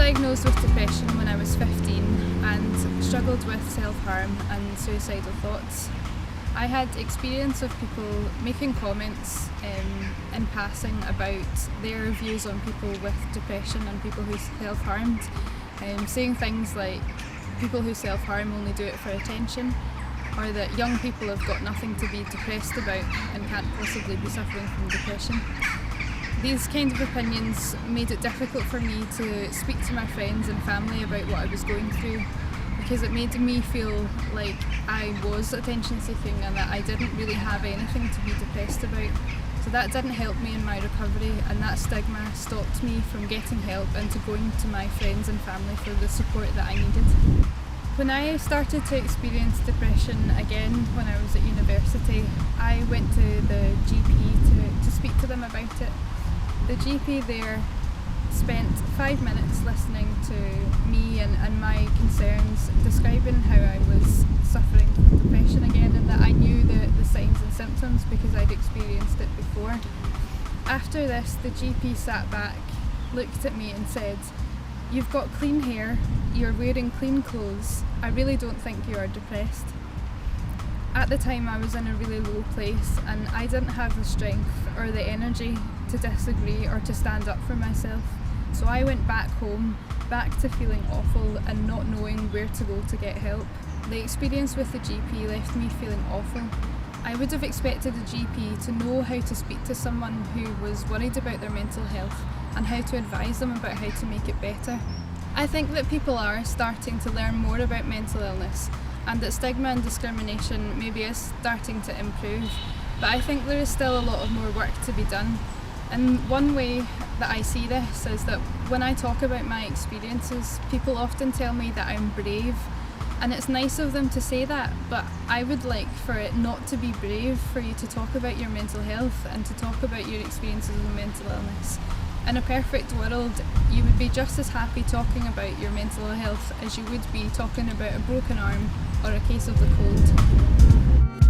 diagnosed with depression when I was 15 and struggled with self-harm and suicidal thoughts. I had experience of people making comments in passing about their views on people with depression and people who self-harmed, saying things like people who self-harm only do it for attention, or that young people have got nothing to be depressed about and can't possibly be suffering from depression. These kinds of opinions made it difficult for me to speak to my friends and family about what I was going through, because it made me feel like I was attention seeking and that I didn't really have anything to be depressed about. So that didn't help me in my recovery, and that stigma stopped me from getting help and to going to my friends and family for the support that I needed. When I started to experience depression again when I was at university, I went to the GP to speak to them about it. The GP there spent 5 minutes listening to me and my concerns, describing how I was suffering from depression again and that I knew the signs and symptoms because I'd experienced it before. After this, the GP sat back, looked at me and said, "You've got clean hair, you're wearing clean clothes, I really don't think you are depressed." At the time I was in a really low place and I didn't have the strength or the energy to disagree or to stand up for myself. So I went back home, back to feeling awful and not knowing where to go to get help. The experience with the GP left me feeling awful. I would have expected a GP to know how to speak to someone who was worried about their mental health and how to advise them about how to make it better. I think that people are starting to learn more about mental illness and that stigma and discrimination maybe is starting to improve, but I think there is still a lot of more work to be done. And one way that I see this is that when I talk about my experiences, people often tell me that I'm brave, and it's nice of them to say that, but I would like for it not to be brave for you to talk about your mental health and to talk about your experiences of mental illness. In a perfect world, you would be just as happy talking about your mental health as you would be talking about a broken arm or a case of the cold.